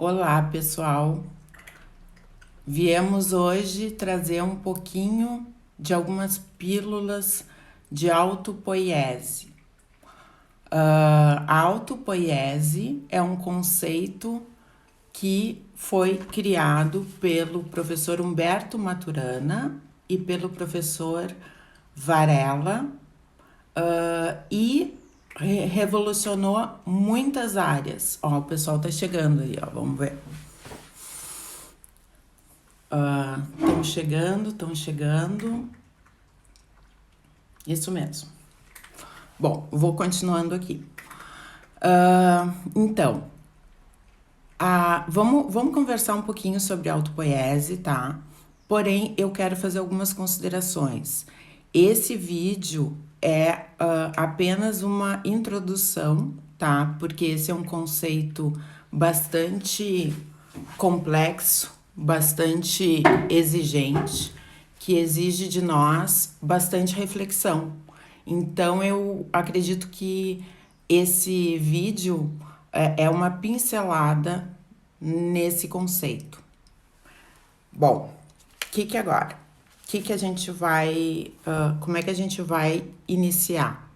Olá, pessoal. Viemos hoje trazer um pouquinho de algumas pílulas de autopoiese. A autopoiese é um conceito que foi criado pelo professor Humberto Maturana e pelo professor Varela e revolucionou muitas áreas. Ó, o pessoal tá chegando aí, ó, vamos ver. Estão chegando. Isso mesmo. Bom, vou continuando aqui. Então, vamos conversar um pouquinho sobre autopoiese, tá? Porém, eu quero fazer algumas considerações. Esse vídeo é apenas uma introdução, tá? Porque esse é um conceito bastante complexo, bastante exigente, que exige de nós bastante reflexão. Então, eu acredito que esse vídeo é uma pincelada nesse conceito. Bom, que agora? Que a gente vai, como é que a gente vai iniciar?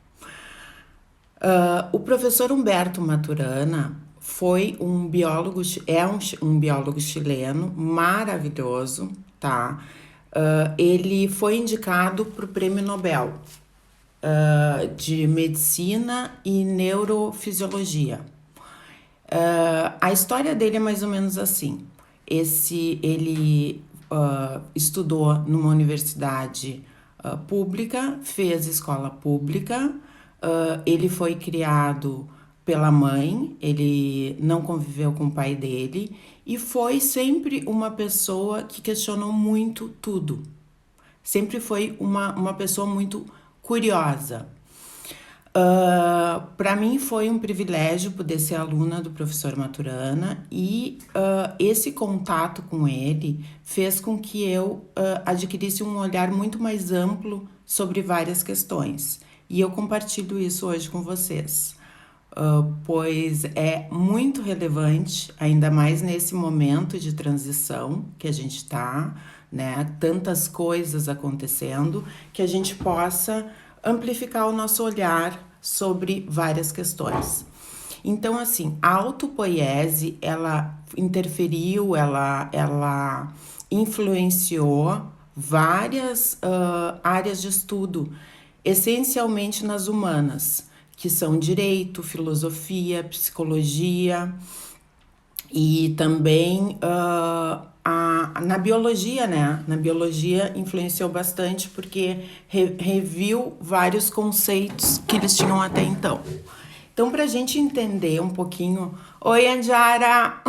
O professor Humberto Maturana foi um biólogo, um biólogo chileno maravilhoso, tá? Ele foi indicado para o Prêmio Nobel de Medicina e Neurofisiologia. A história dele é mais ou menos assim. Ele estudou numa universidade pública, fez escola pública, ele foi criado pela mãe, ele não conviveu com o pai dele e foi sempre uma pessoa que questionou muito tudo. Sempre foi uma pessoa muito curiosa. Para mim foi um privilégio poder ser aluna do professor Maturana e esse contato com ele fez com que eu adquirisse um olhar muito mais amplo sobre várias questões. E eu compartilho isso hoje com vocês, pois é muito relevante, ainda mais nesse momento de transição que a gente está, né? Tantas coisas acontecendo, que a gente possa amplificar o nosso olhar sobre várias questões. Então, assim, a autopoiese, ela interferiu, ela influenciou várias áreas de estudo, essencialmente nas humanas, que são direito, filosofia, psicologia e também na biologia, né? Na biologia influenciou bastante porque reviu vários conceitos que eles tinham até então. Então, para a gente entender um pouquinho... Oi, Andiara!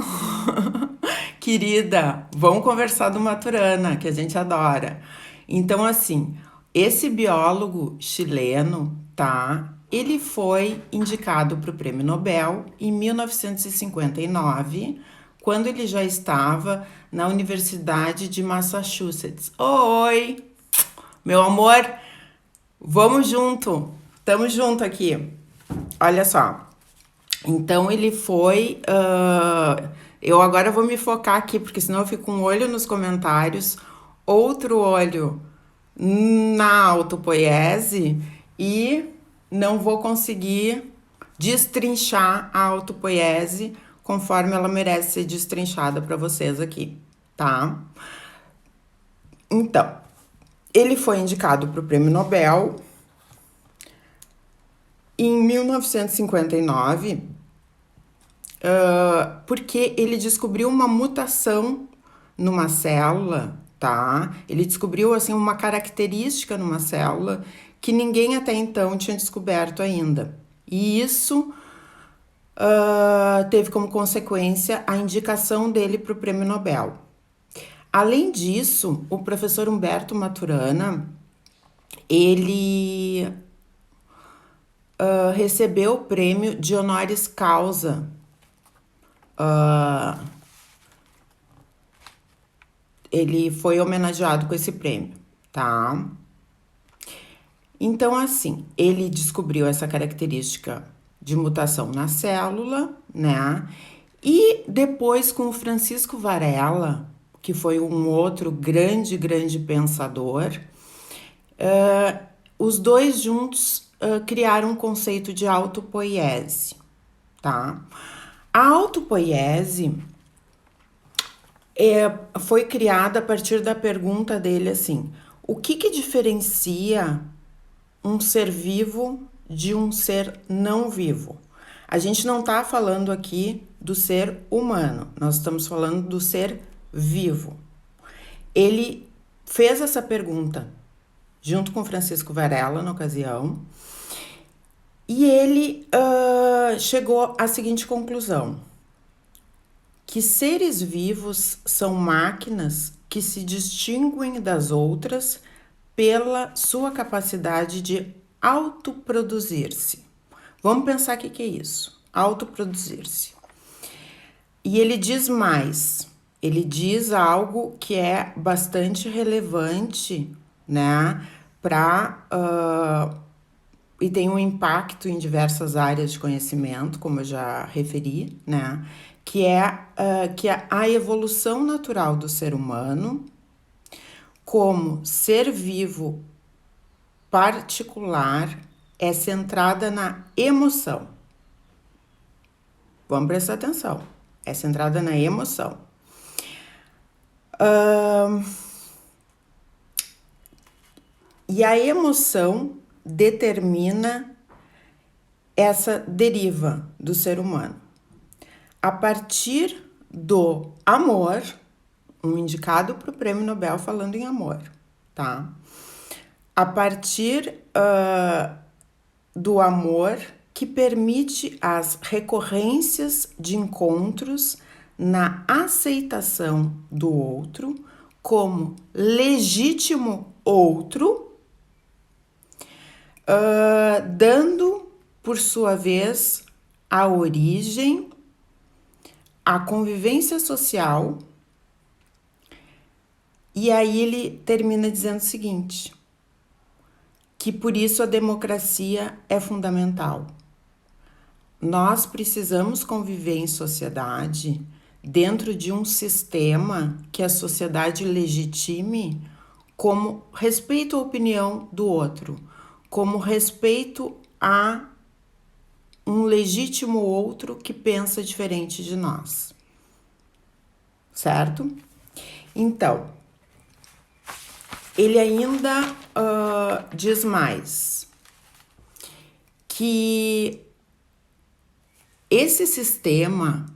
Querida, vamos conversar do Maturana, que a gente adora. Então, assim, esse biólogo chileno, tá? Ele foi indicado para o Prêmio Nobel em 1959, quando ele já estava na Universidade de Massachusetts. Oi, meu amor, vamos junto, tamo junto aqui. Olha só, então ele foi. Eu agora vou me focar aqui, porque senão eu fico um olho nos comentários, outro olho na autopoiese e não vou conseguir destrinchar a autopoiese conforme ela merece ser destrinchada para vocês aqui, tá? Então, ele foi indicado para o Prêmio Nobel em 1959, porque ele descobriu uma mutação numa célula, tá? Ele descobriu, assim, uma característica numa célula que ninguém até então tinha descoberto ainda. E isso teve como consequência a indicação dele para o Prêmio Nobel. Além disso, o professor Humberto Maturana, ele recebeu o prêmio de honoris causa. Ele foi homenageado com esse prêmio, tá? Então, assim, ele descobriu essa característica de mutação na célula, né? E depois com o Francisco Varela, que foi um outro grande pensador, os dois juntos criaram um conceito de autopoiese, tá? A autopoiese foi criada a partir da pergunta dele assim: o que diferencia um ser vivo de um ser não vivo? A gente não está falando aqui do ser humano, nós estamos falando do ser vivo. Ele fez essa pergunta junto com Francisco Varela na ocasião e ele chegou à seguinte conclusão: que seres vivos são máquinas que se distinguem das outras pela sua capacidade de autoproduzir-se. Vamos pensar o que é isso, autoproduzir-se. E ele diz mais, ele diz algo que é bastante relevante, né, e tem um impacto em diversas áreas de conhecimento, como eu já referi, né, que é a evolução natural do ser humano como ser vivo particular é centrada na emoção. Vamos prestar atenção. É centrada na emoção. E a emoção determina essa deriva do ser humano. A partir do amor, um indicado para o Prêmio Nobel falando em amor, tá? A partir do amor que permite as recorrências de encontros na aceitação do outro como legítimo outro, dando, por sua vez, a origem à convivência social. E aí ele termina dizendo o seguinte, que por isso a democracia é fundamental. Nós precisamos conviver em sociedade dentro de um sistema que a sociedade legitime como respeito à opinião do outro, como respeito a um legítimo outro que pensa diferente de nós. Certo? Então, ele ainda diz mais, que esse sistema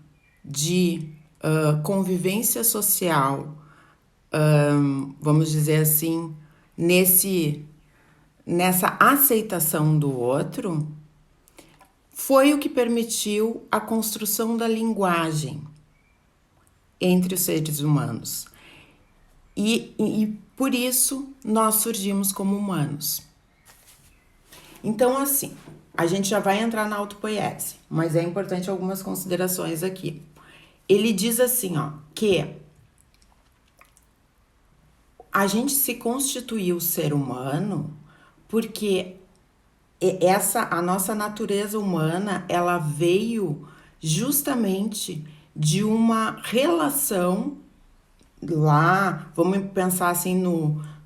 de convivência social, vamos dizer assim, nessa aceitação do outro, foi o que permitiu a construção da linguagem entre os seres humanos. E por isso nós surgimos como humanos. Então, assim, a gente já vai entrar na autopoiese, mas é importante algumas considerações aqui. Ele diz assim, ó, que a gente se constituiu ser humano porque a nossa natureza humana, ela veio justamente de uma relação lá, vamos pensar assim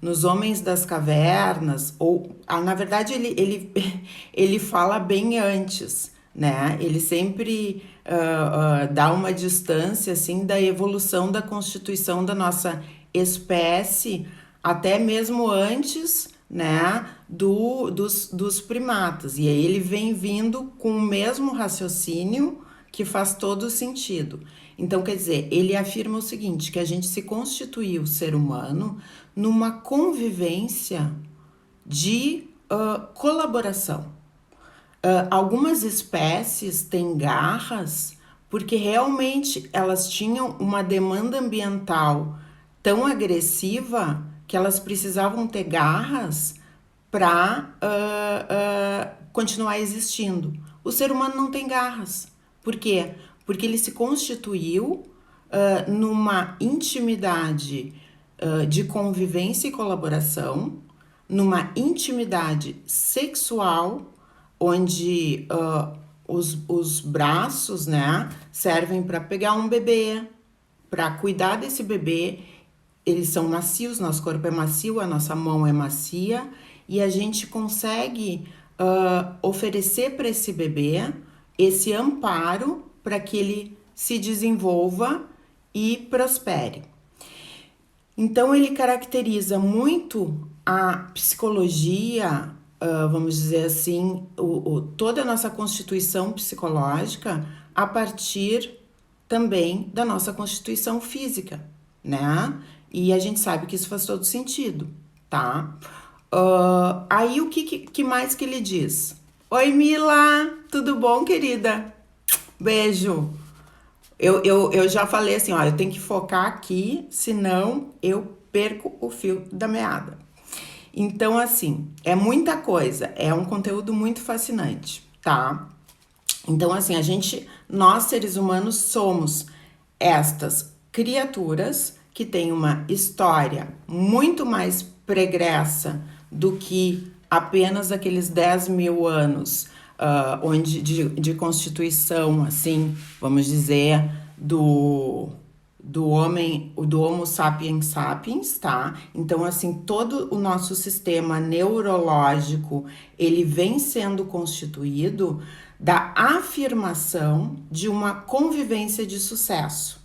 nos homens das cavernas, ou na verdade ele fala bem antes, né? Ele sempre dá uma distância assim da evolução da constituição da nossa espécie, até mesmo antes, né, dos primatas. E aí ele vem vindo com o mesmo raciocínio que faz todo sentido. Então, quer dizer, ele afirma o seguinte, que a gente se constituiu ser humano numa convivência de colaboração. Algumas espécies têm garras porque realmente elas tinham uma demanda ambiental tão agressiva que elas precisavam ter garras para continuar existindo. O ser humano não tem garras. Por quê? Porque ele se constituiu numa intimidade de convivência e colaboração, numa intimidade sexual, onde os braços, né, servem para pegar um bebê, para cuidar desse bebê. Eles são macios, nosso corpo é macio, a nossa mão é macia, e a gente consegue oferecer para esse bebê esse amparo para que ele se desenvolva e prospere. Então, ele caracteriza muito a psicologia, vamos dizer assim, toda a nossa constituição psicológica a partir também da nossa constituição física, né? E a gente sabe que isso faz todo sentido, tá? Aí, o que mais que ele diz? Oi, Mila! Tudo bom, querida? Beijo! Eu já falei assim, ó, eu tenho que focar aqui, senão eu perco o fio da meada. Então, assim, é muita coisa, é um conteúdo muito fascinante, tá? Então, assim, nós seres humanos somos estas criaturas que têm uma história muito mais pregressa do que apenas aqueles 10 mil anos onde de constituição, assim, vamos dizer, do homem, do Homo sapiens sapiens, tá? Então, assim, todo o nosso sistema neurológico, ele vem sendo constituído da afirmação de uma convivência de sucesso.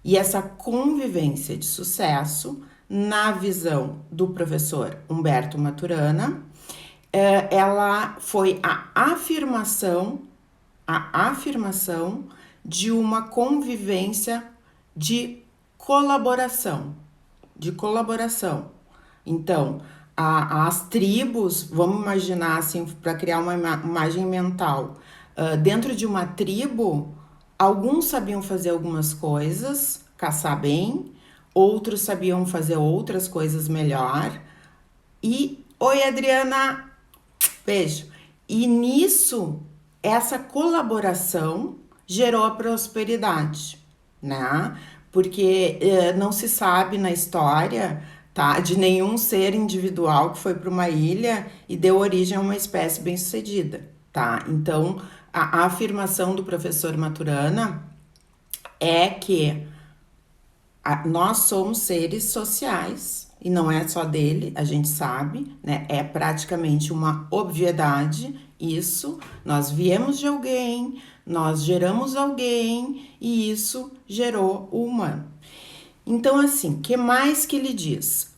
E essa convivência de sucesso, na visão do professor Humberto Maturana, ela foi a afirmação de uma convivência de colaboração, Então, as tribos, vamos imaginar assim, para criar uma imagem mental, dentro de uma tribo, alguns sabiam fazer algumas coisas, caçar bem, outros sabiam fazer outras coisas melhor. Oi, Adriana, beijo. E nisso, essa colaboração gerou a prosperidade, né? Porque não se sabe na história, tá, de nenhum ser individual que foi para uma ilha e deu origem a uma espécie bem-sucedida, tá? Então, a afirmação do professor Maturana é que nós somos seres sociais, e não é só dele, a gente sabe, né? É praticamente uma obviedade isso. Nós viemos de alguém, nós geramos alguém e isso gerou o humano. Então, assim, que mais que ele diz?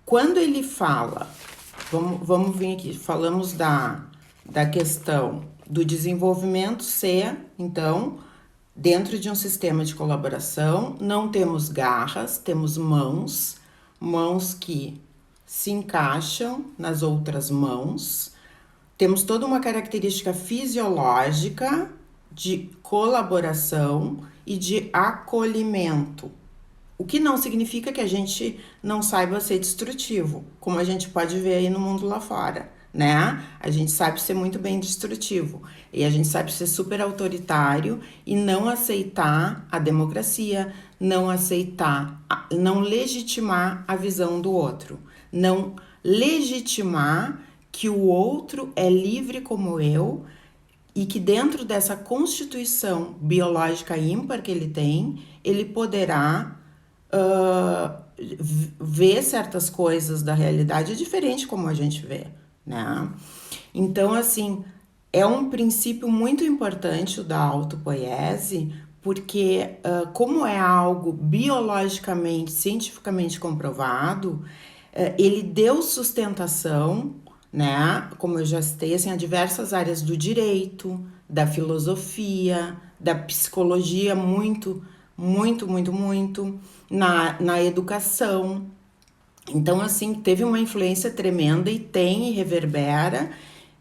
Quando ele fala, vamos vir aqui, falamos da questão do desenvolvimento ser, então, dentro de um sistema de colaboração, não temos garras, temos mãos que se encaixam nas outras mãos. Temos toda uma característica fisiológica de colaboração e de acolhimento. O que não significa que a gente não saiba ser destrutivo, como a gente pode ver aí no mundo lá fora, né? A gente sabe ser muito bem destrutivo e a gente sabe ser super autoritário e não aceitar a democracia, não aceitar, não legitimar a visão do outro, não legitimar que o outro é livre como eu e que dentro dessa constituição biológica ímpar que ele tem, ele poderá ver certas coisas da realidade diferente como a gente vê, né? Então, assim, é um princípio muito importante o da autopoiese, porque como é algo biologicamente, cientificamente comprovado, ele deu sustentação, né? Como eu já citei, assim, a diversas áreas do direito, da filosofia, da psicologia, muito na educação. Então, assim, teve uma influência tremenda e tem e reverbera,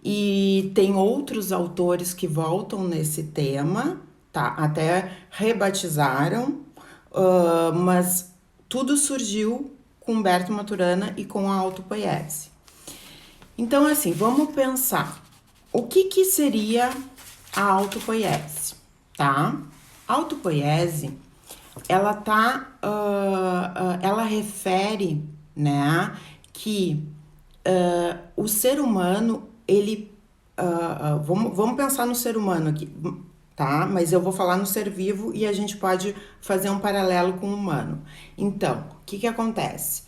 e tem outros autores que voltam nesse tema, tá? Até rebatizaram, mas tudo surgiu com Humberto Maturana e com a autopoiese. Então, assim, vamos pensar. O que seria a autopoiese, tá? A autopoiese, ela refere, né, que o ser humano, ele... vamos pensar no ser humano aqui, tá? Mas eu vou falar no ser vivo e a gente pode fazer um paralelo com o humano. Então, o que acontece?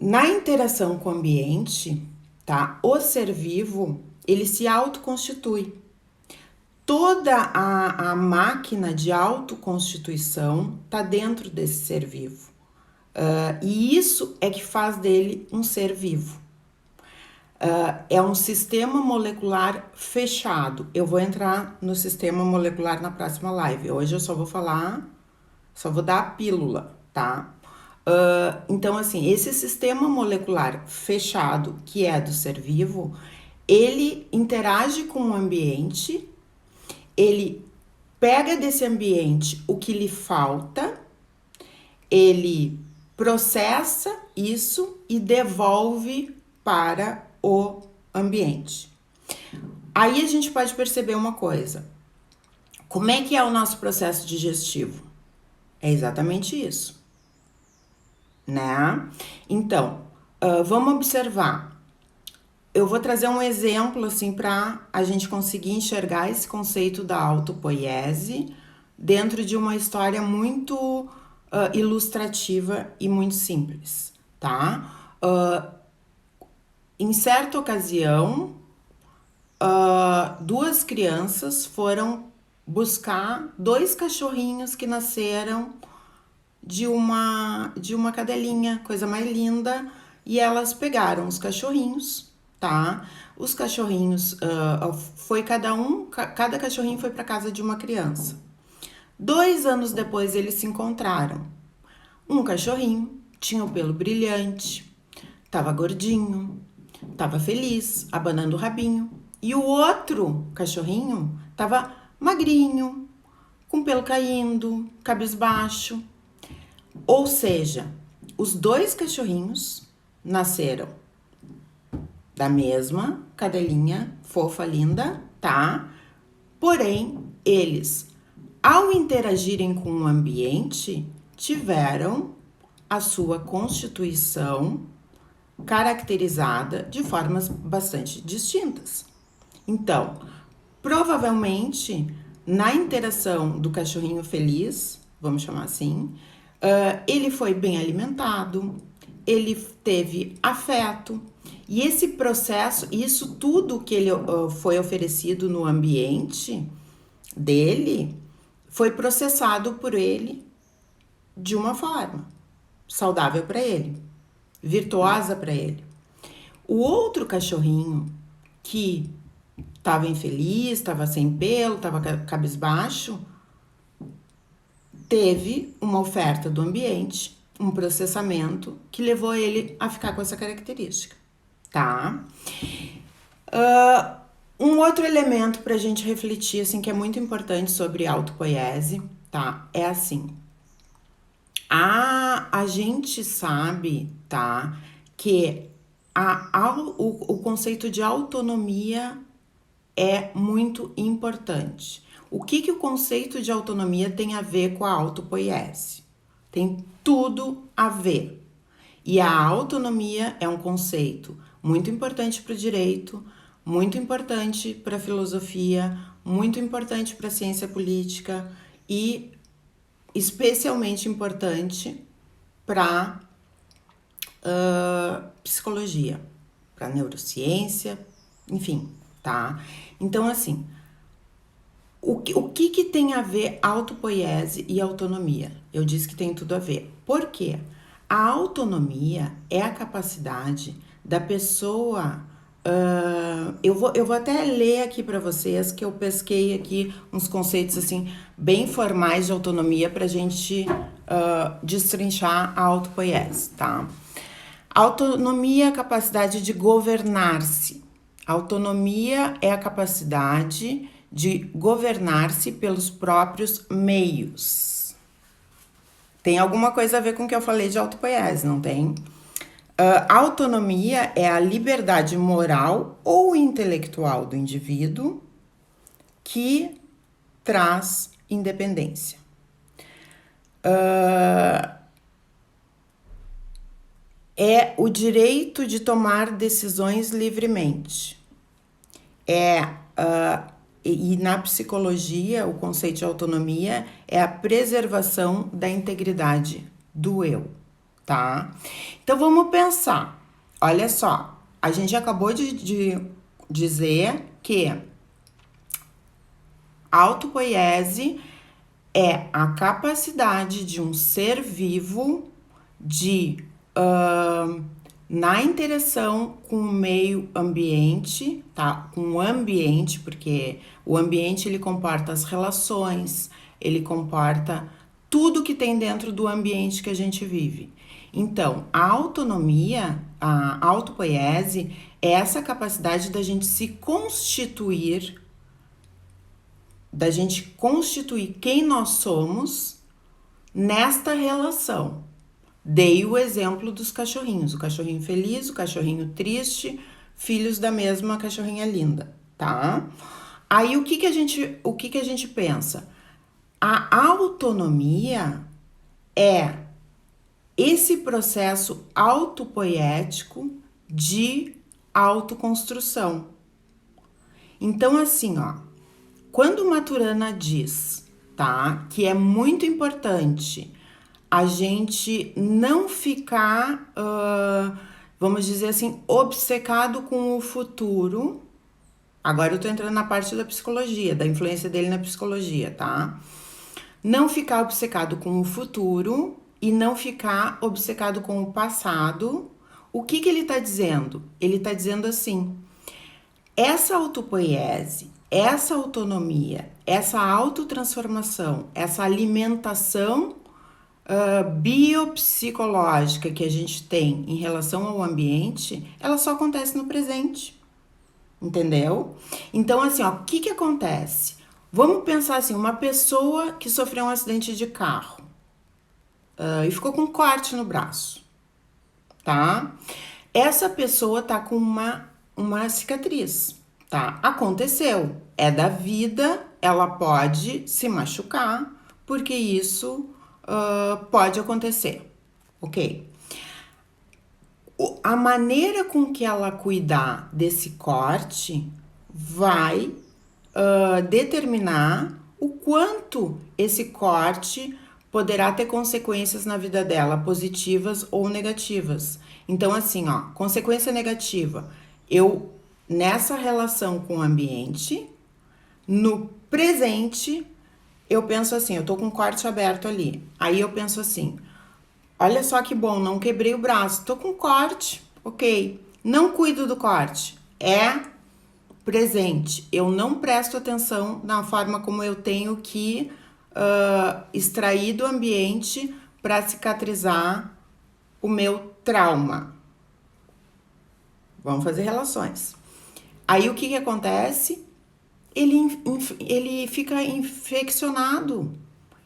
Na interação com o ambiente, tá? O ser vivo, ele se autoconstitui. Toda a máquina de autoconstituição está dentro desse ser vivo. E isso é que faz dele um ser vivo. É um sistema molecular fechado. Eu vou entrar no sistema molecular na próxima live. Hoje eu só vou dar a pílula, tá? Então, assim, esse sistema molecular fechado, que é do ser vivo, ele interage com o ambiente, ele pega desse ambiente o que lhe falta, ele processa isso e devolve para o ambiente. Aí a gente pode perceber uma coisa. Como é que é o nosso processo digestivo? É exatamente isso, né? Então, vamos observar. Eu vou trazer um exemplo assim para a gente conseguir enxergar esse conceito da autopoiese dentro de uma história muito ilustrativa e muito simples, tá? Em certa ocasião, duas crianças foram buscar dois cachorrinhos que nasceram de uma cadelinha, coisa mais linda, e elas pegaram os cachorrinhos, tá? Os cachorrinhos foi cada cachorrinho foi para casa de uma criança. 2 anos depois eles se encontraram. Um cachorrinho tinha o pelo brilhante, tava gordinho, tava feliz, abanando o rabinho. E o outro cachorrinho tava magrinho, com pelo caindo, cabisbaixo. Ou seja, os dois cachorrinhos nasceram da mesma cadelinha fofa, linda, tá? Porém, eles, ao interagirem com o ambiente, tiveram a sua constituição caracterizada de formas bastante distintas. Então, provavelmente, na interação do cachorrinho feliz, vamos chamar assim, ele foi bem alimentado, ele teve afeto, e esse processo, isso tudo que ele foi oferecido no ambiente dele, foi processado por ele de uma forma saudável para ele, virtuosa para ele. O outro cachorrinho que estava infeliz, estava sem pelo, estava cabisbaixo, teve uma oferta do ambiente, um processamento que levou ele a ficar com essa característica, tá? Um outro elemento para a gente refletir, assim, que é muito importante sobre autopoiese, tá? É assim, a gente sabe, tá, que o conceito de autonomia é muito importante. O que o conceito de autonomia tem a ver com a autopoiese? Tem tudo a ver. E a autonomia é um conceito muito importante para o direito, muito importante para a filosofia, muito importante para a ciência política e especialmente importante para psicologia, para neurociência, enfim, tá? Então, assim, o que tem a ver autopoiese e autonomia? Eu disse que tem tudo a ver. Por quê? A autonomia é a capacidade da pessoa. Eu vou até ler aqui para vocês que eu pesquei aqui uns conceitos assim bem formais de autonomia para a gente destrinchar a autopoiese, tá? Autonomia é a capacidade de governar-se. Autonomia é a capacidade de governar-se pelos próprios meios. Tem alguma coisa a ver com o que eu falei de autopoiese, não tem? Autonomia é a liberdade moral ou intelectual do indivíduo que traz independência. é o direito de tomar decisões livremente. E na psicologia, o conceito de autonomia é a preservação da integridade do eu, tá? Então vamos pensar. Olha só, a gente acabou de dizer que autopoiese é a capacidade de um ser vivo de, na interação com o meio ambiente, tá? Com o ambiente, porque o ambiente ele comporta as relações, ele comporta tudo que tem dentro do ambiente que a gente vive. Então, a autonomia, a autopoiese, é essa capacidade da gente se constituir, da gente constituir quem nós somos nesta relação. Dei o exemplo dos cachorrinhos, o cachorrinho feliz, o cachorrinho triste, filhos da mesma cachorrinha linda, tá? Aí o que a gente pensa? A autonomia é esse processo autopoético de autoconstrução. Então, assim, ó, quando Maturana diz, tá, que é muito importante a gente não ficar, vamos dizer assim, obcecado com o futuro. Agora eu tô entrando na parte da psicologia, da influência dele na psicologia, tá? Não ficar obcecado com o futuro e não ficar obcecado com o passado. O que ele tá dizendo? Ele tá dizendo assim, essa autopoiese, essa autonomia, essa autotransformação, essa alimentação biopsicológica que a gente tem em relação ao ambiente, ela só acontece no presente, entendeu? Então, assim, ó, o que acontece? Vamos pensar assim, uma pessoa que sofreu um acidente de carro e ficou com um corte no braço, tá? Essa pessoa tá com uma cicatriz, tá? Aconteceu, é da vida, ela pode se machucar, porque isso pode acontecer, ok? A maneira com que ela cuidar desse corte vai determinar o quanto esse corte poderá ter consequências na vida dela, positivas ou negativas. Então, assim, ó, consequência negativa, eu nessa relação com o ambiente, no presente, eu penso assim, eu tô com um corte aberto ali. Aí eu penso assim, olha só que bom, não quebrei o braço, tô com corte, ok. Não cuido do corte, é presente. Eu não presto atenção na forma como eu tenho que extrair do ambiente para cicatrizar o meu trauma. Vamos fazer relações. Aí o que acontece? Ele fica infeccionado.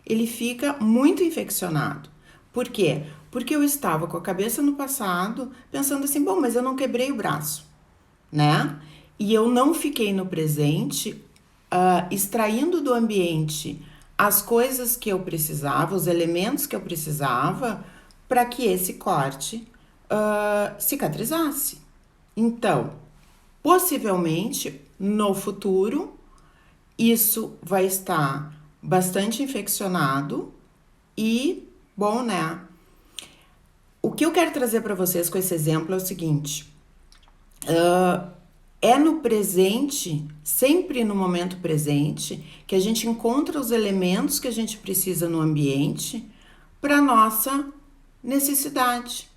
Ele fica muito infeccionado. Por quê? Porque eu estava com a cabeça no passado, pensando assim, bom, mas eu não quebrei o braço, né? E eu não fiquei no presente, extraindo do ambiente as coisas que eu precisava, os elementos que eu precisava, para que esse corte cicatrizasse. Então, possivelmente, no futuro, isso vai estar bastante infeccionado e, bom, né? O que eu quero trazer para vocês com esse exemplo é o seguinte: é no presente, sempre no momento presente, que a gente encontra os elementos que a gente precisa no ambiente para nossa necessidade.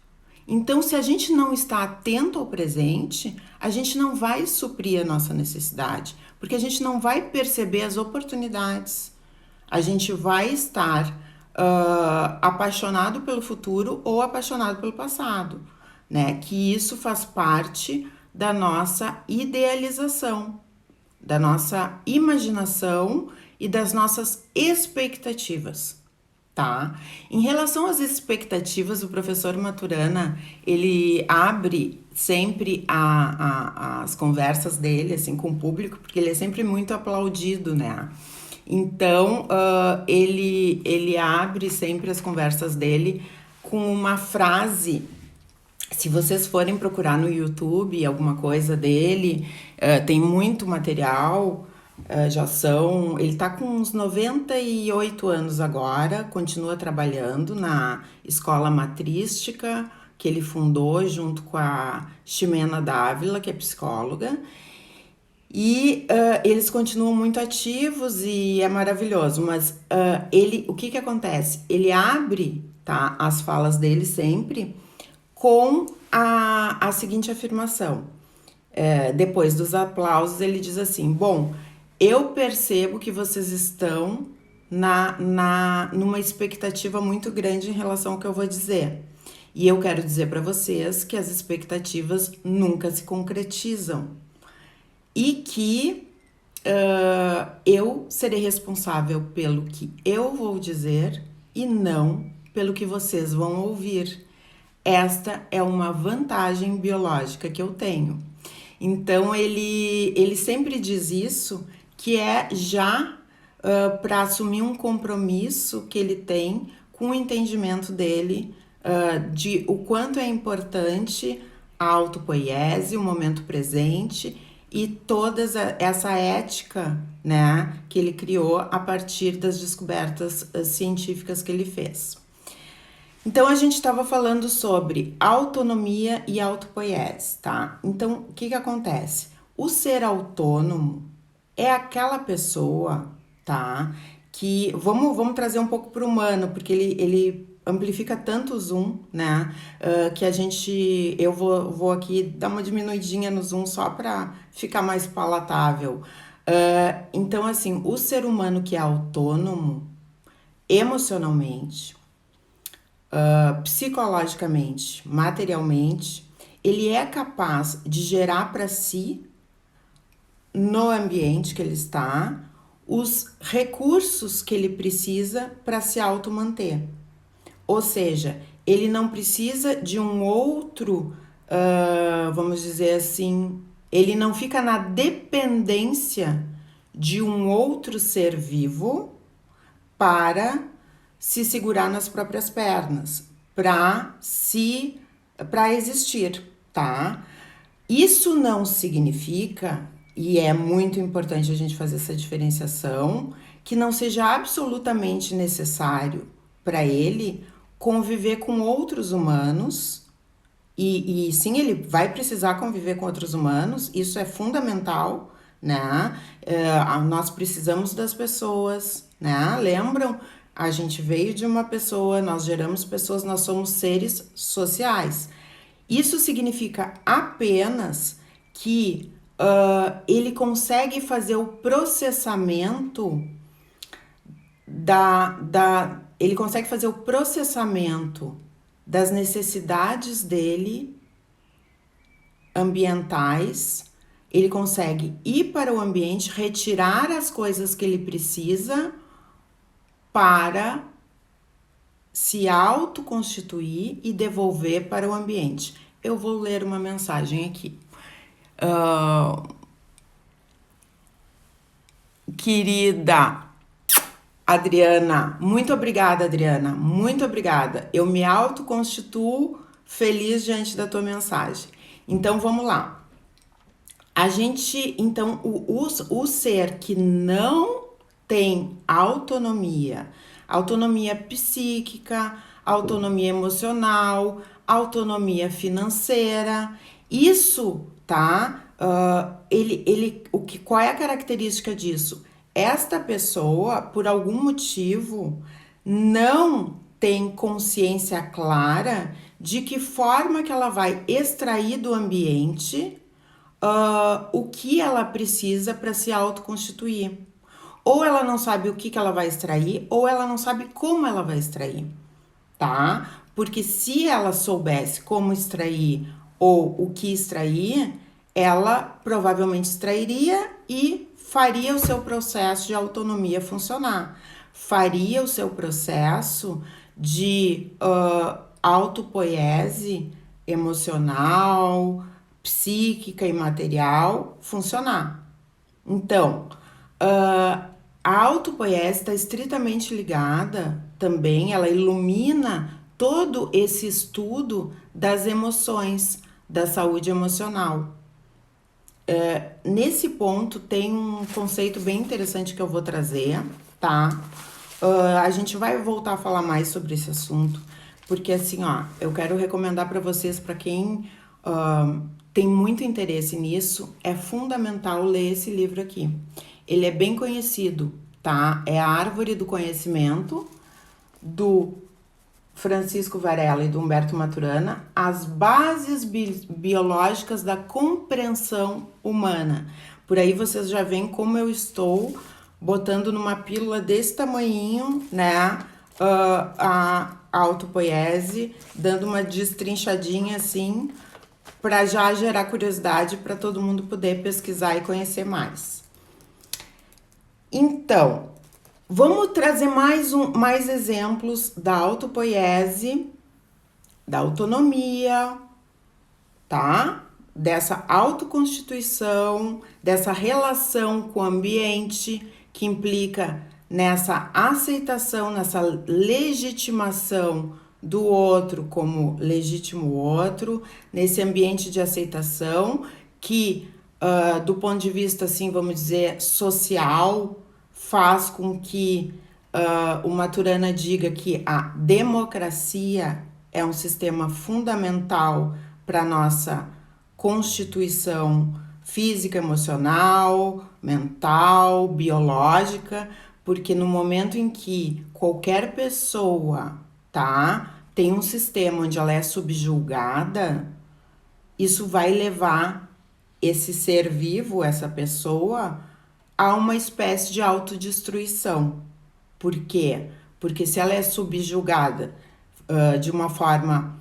Então, se a gente não está atento ao presente, a gente não vai suprir a nossa necessidade, porque a gente não vai perceber as oportunidades. A gente vai estar apaixonado pelo futuro ou apaixonado pelo passado, né? Que isso faz parte da nossa idealização, da nossa imaginação e das nossas expectativas, tá? Em relação às expectativas, o professor Maturana, ele abre sempre as conversas dele, assim, com o público, porque ele é sempre muito aplaudido, né? Então, ele abre sempre as conversas dele com uma frase Se vocês forem procurar no YouTube alguma coisa dele, tem muito material. Ele tá com uns 98 anos agora, continua trabalhando na escola matrística que ele fundou junto com a Ximena Dávila, que é psicóloga. E eles continuam muito ativos e é maravilhoso, mas o que que acontece? Ele abre, tá, as falas dele sempre com a seguinte afirmação. Depois dos aplausos, ele diz assim: bom, eu percebo que vocês estão numa expectativa muito grande em relação ao que eu vou dizer. E eu quero dizer para vocês que as expectativas nunca se concretizam e que eu serei responsável pelo que eu vou dizer e não pelo que vocês vão ouvir. Esta é uma vantagem biológica que eu tenho. Então ele sempre diz isso, que é já para assumir um compromisso que ele tem com o entendimento dele de o quanto é importante a autopoiese, o momento presente e toda essa ética, né, que ele criou a partir das descobertas científicas que ele fez. Então a gente estava falando sobre autonomia e autopoiese, tá? Então o que que acontece? O ser autônomo é aquela pessoa, tá? Que vamos trazer um pouco para o humano, porque ele amplifica tanto o zoom, né? Que eu vou aqui dar uma diminuidinha no zoom só para ficar mais palatável. Então, assim, o ser humano que é autônomo emocionalmente, psicologicamente, materialmente, ele é capaz de gerar para si, no ambiente que ele está, os recursos que ele precisa para se automanter. Ou seja, ele não precisa de um outro, vamos dizer assim, ele não fica na dependência de um outro ser vivo para se segurar nas próprias pernas, para existir, tá? Isso não significa, e é muito importante a gente fazer essa diferenciação, que não seja absolutamente necessário para ele conviver com outros humanos. E sim, ele vai precisar conviver com outros humanos, isso é fundamental, né? Nós precisamos das pessoas, né? Lembram? A gente veio de uma pessoa, nós geramos pessoas, nós somos seres sociais. Isso significa apenas que ele consegue fazer o processamento ele consegue fazer o processamento das necessidades dele ambientais, ele consegue ir para o ambiente, retirar as coisas que ele precisa para se autoconstituir e devolver para o ambiente. Eu vou ler uma mensagem aqui. Querida Adriana, muito obrigada, Adriana, muito obrigada. Eu me autoconstituo feliz diante da tua mensagem. Então vamos lá. Então, o ser que não tem autonomia psíquica, autonomia emocional, autonomia financeira, isso, tá? Qual é a característica disso? Esta pessoa, por algum motivo, não tem consciência clara de que forma que ela vai extrair do ambiente o que ela precisa para se autoconstituir. Ou ela não sabe o que ela vai extrair, ou ela não sabe como ela vai extrair, tá? Porque se ela soubesse como extrair ou o que extrair, ela provavelmente extrairia e faria o seu processo de autonomia funcionar. Faria o seu processo de autopoiese emocional, psíquica e material funcionar. Então, a autopoiese está estritamente ligada também, ela ilumina todo esse estudo das emoções, da saúde emocional. Nesse ponto tem um conceito bem interessante que eu vou trazer, tá? A gente vai voltar a falar mais sobre esse assunto, porque assim, ó, eu quero recomendar para vocês, para quem tem muito interesse nisso, é fundamental ler esse livro aqui. Ele é bem conhecido, tá? É a Árvore do Conhecimento, do Francisco Varela e do Humberto Maturana, As Bases Biológicas da Compreensão Humana. Por aí vocês já veem como eu estou botando numa pílula desse tamanhinho, né, a autopoiese, dando uma destrinchadinha assim, para já gerar curiosidade para todo mundo poder pesquisar e conhecer mais. Então, vamos trazer mais exemplos da autopoiese, da autonomia, tá? Dessa autoconstituição, dessa relação com o ambiente que implica nessa aceitação, nessa legitimação do outro como legítimo outro, nesse ambiente de aceitação que, do ponto de vista, assim, vamos dizer, social, faz com que o Maturana diga que a democracia é um sistema fundamental para a nossa constituição física, emocional, mental, biológica, porque no momento em que qualquer pessoa, tá, tem um sistema onde ela é subjugada, isso vai levar esse ser vivo, essa pessoa, a uma espécie de autodestruição. Por quê? Porque se ela é subjugada de uma forma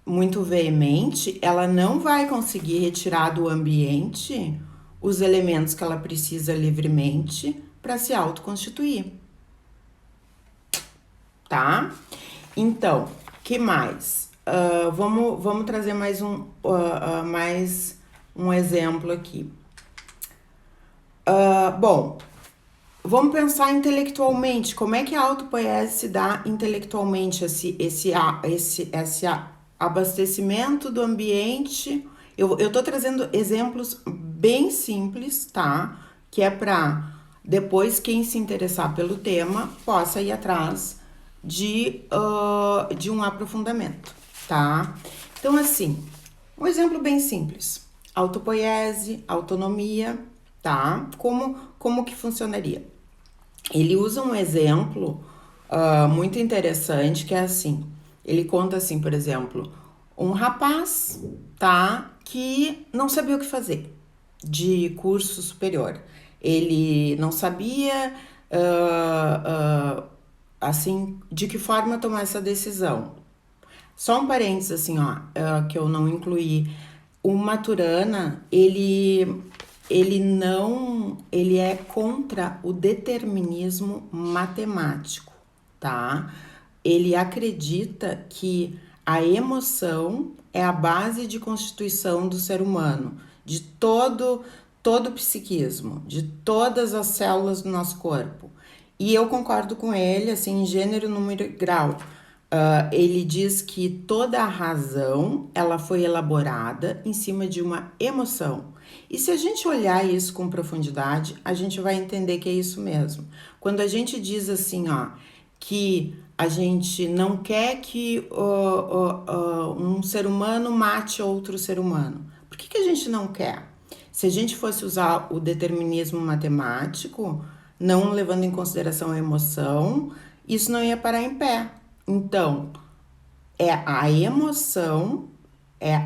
muito veemente, ela não vai conseguir retirar do ambiente os elementos que ela precisa livremente para se autoconstituir. Tá? Então, que mais? Vamos trazer mais um exemplo aqui. Bom, vamos pensar intelectualmente. Como é que a autopoiese se dá intelectualmente? Esse abastecimento do ambiente. Eu tô trazendo exemplos bem simples, tá? Que é para depois quem se interessar pelo tema possa ir atrás de um aprofundamento, tá? Então, assim, um exemplo bem simples. Autopoiese, autonomia, tá? Como que funcionaria? Ele usa um exemplo muito interessante, que é assim, ele conta assim, por exemplo, um rapaz, tá, que não sabia o que fazer de curso superior. Ele não sabia, assim, de que forma tomar essa decisão. Só um parênteses, assim, ó, que eu não incluí. O Maturana, ele é contra o determinismo matemático, tá? Ele acredita que a emoção é a base de constituição do ser humano, de todo o psiquismo, de todas as células do nosso corpo. E eu concordo com ele, assim, em gênero, número e grau. Ele diz que toda a razão ela foi elaborada em cima de uma emoção. E se a gente olhar isso com profundidade, a gente vai entender que é isso mesmo. Quando a gente diz assim, ó, que a gente não quer que um ser humano mate outro ser humano, por que a gente não quer? Se a gente fosse usar o determinismo matemático, não levando em consideração a emoção, isso não ia parar em pé. Então, é a emoção, é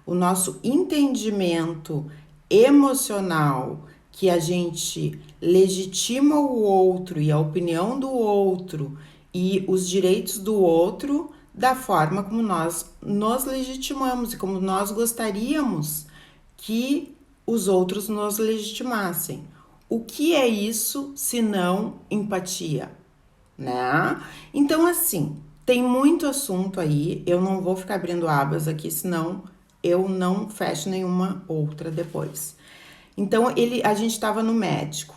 o nosso entendimento emocional que a gente legitima o outro e a opinião do outro e os direitos do outro da forma como nós nos legitimamos e como nós gostaríamos que os outros nos legitimassem. O que é isso se não empatia, né? Então, assim, tem muito assunto aí, eu não vou ficar abrindo abas aqui, senão eu não fecho nenhuma outra depois. Então, a gente estava no médico,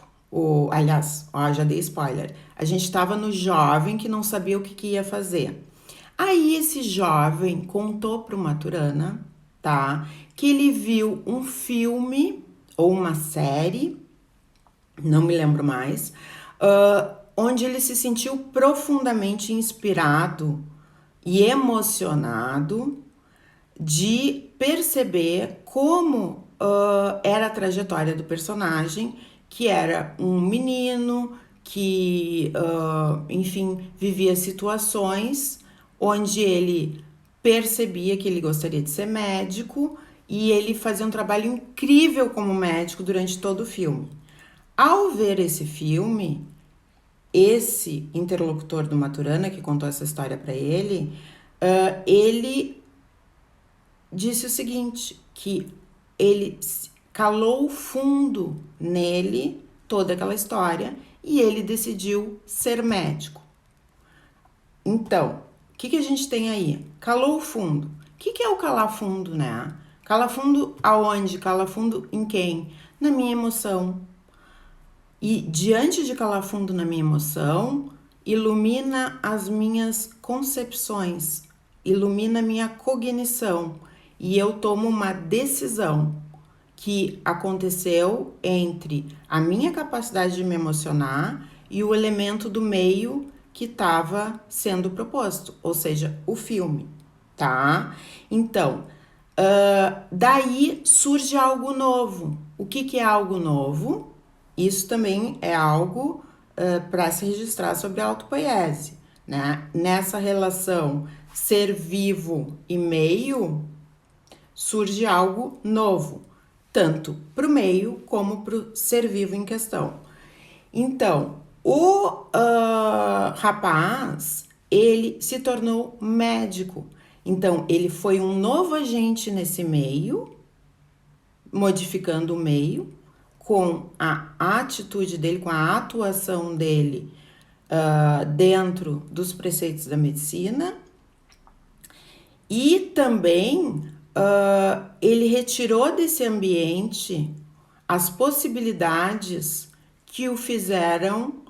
aliás, já dei spoiler, a gente estava no jovem que não sabia o que ia fazer. Aí esse jovem contou para o Maturana, tá, que ele viu um filme ou uma série, não me lembro mais, onde ele se sentiu profundamente inspirado e emocionado de perceber como era a trajetória do personagem, que era um menino que, enfim, vivia situações onde ele percebia que ele gostaria de ser médico e ele fazia um trabalho incrível como médico durante todo o filme. Ao ver esse filme, esse interlocutor do Maturana que contou essa história para ele disse o seguinte, que ele calou fundo nele toda aquela história e ele decidiu ser médico. Então, o que a gente tem aí? Calou fundo. O que é o calar fundo, né? Calar fundo aonde? Calar fundo em quem? Na minha emoção. E diante de calar fundo na minha emoção, ilumina as minhas concepções, ilumina a minha cognição e eu tomo uma decisão que aconteceu entre a minha capacidade de me emocionar e o elemento do meio que estava sendo proposto, ou seja, o filme, tá? Então, daí surge algo novo. O que é algo novo? Isso também é algo para se registrar sobre a autopoiese, né? Nessa relação ser vivo e meio, surge algo novo, tanto para o meio como para o ser vivo em questão. Então, o rapaz, ele se tornou médico. Então, ele foi um novo agente nesse meio, modificando o meio, com a atitude dele, com a atuação dele dentro dos preceitos da medicina. E também ele retirou desse ambiente as possibilidades que o fizeram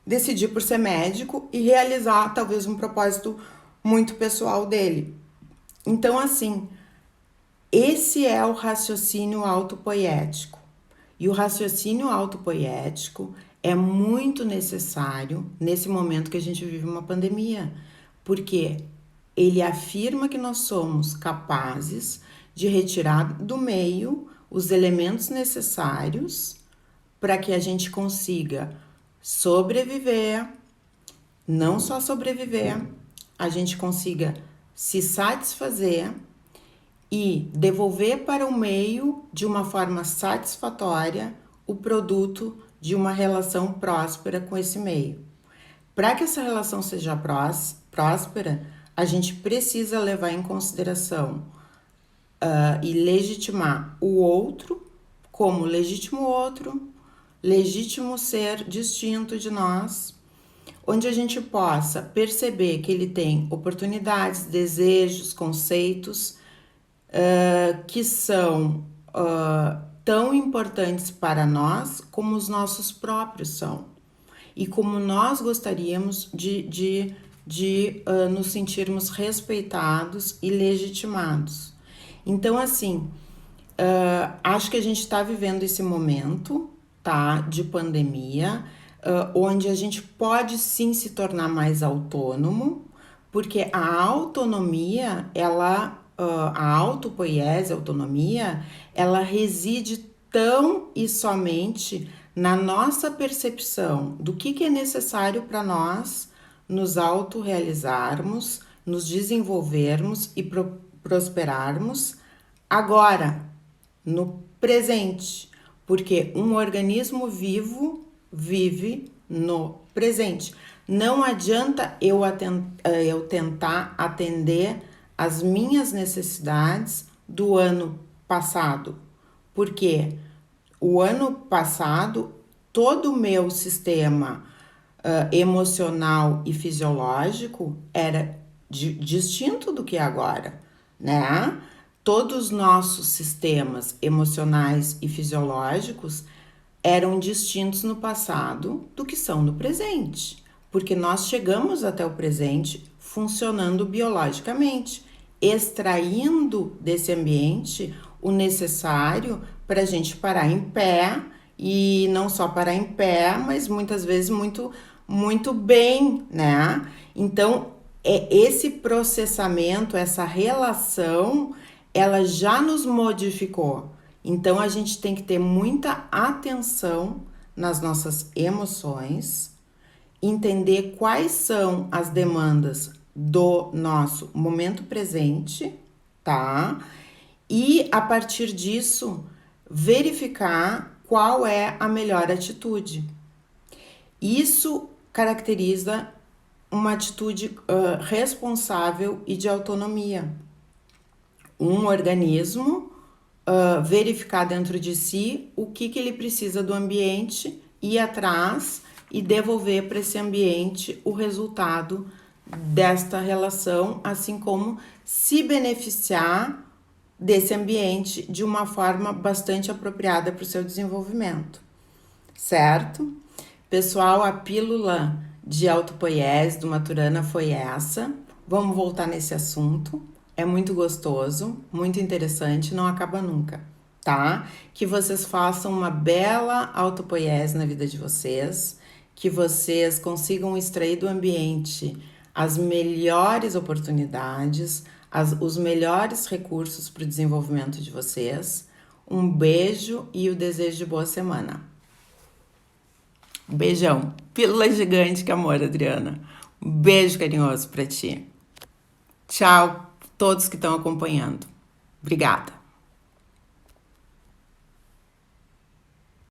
decidir por ser médico e realizar talvez um propósito muito pessoal dele. Então, assim, esse é o raciocínio autopoético. E o raciocínio autopoético é muito necessário nesse momento que a gente vive uma pandemia, porque ele afirma que nós somos capazes de retirar do meio os elementos necessários para que a gente consiga sobreviver, não só sobreviver, a gente consiga se satisfazer e devolver para o meio de uma forma satisfatória o produto de uma relação próspera com esse meio. Para que essa relação seja próspera, a gente precisa levar em consideração e legitimar o outro como legítimo outro, legítimo ser distinto de nós, onde a gente possa perceber que ele tem oportunidades, desejos, conceitos que são tão importantes para nós como os nossos próprios são. E como nós gostaríamos de nos sentirmos respeitados e legitimados. Então, assim, acho que a gente está vivendo esse momento, tá, de pandemia, onde a gente pode sim se tornar mais autônomo, porque a autonomia, a autopoiese, a autonomia, ela reside tão e somente na nossa percepção do que é necessário para nós nos autorrealizarmos, nos desenvolvermos e prosperarmos agora, no presente, porque um organismo vivo vive no presente. Não adianta eu tentar atender as minhas necessidades do ano passado, porque o ano passado todo o meu sistema emocional e fisiológico era distinto do que é agora, né? Todos os nossos sistemas emocionais e fisiológicos eram distintos no passado do que são no presente, porque nós chegamos até o presente funcionando biologicamente, extraindo desse ambiente o necessário para a gente parar em pé, e não só parar em pé, mas muitas vezes muito bem, né? Então, esse processamento, essa relação, ela já nos modificou. Então, a gente tem que ter muita atenção nas nossas emoções, entender quais são as demandas do nosso momento presente, tá? E a partir disso, verificar qual é a melhor atitude. Isso caracteriza uma atitude responsável e de autonomia. Um organismo verificar dentro de si o que ele precisa do ambiente, ir atrás e devolver para esse ambiente o resultado desta relação, assim como se beneficiar desse ambiente de uma forma bastante apropriada para o seu desenvolvimento, certo? Pessoal, a pílula de autopoiese do Maturana foi essa. Vamos voltar nesse assunto. É muito gostoso, muito interessante, não acaba nunca, tá? Que vocês façam uma bela autopoiese na vida de vocês, que vocês consigam extrair do ambiente as melhores oportunidades, os melhores recursos para o desenvolvimento de vocês. Um beijo e o desejo de boa semana. Beijão. Pílula gigante, que amor, Adriana. Um beijo carinhoso para ti. Tchau, todos que estão acompanhando. Obrigada.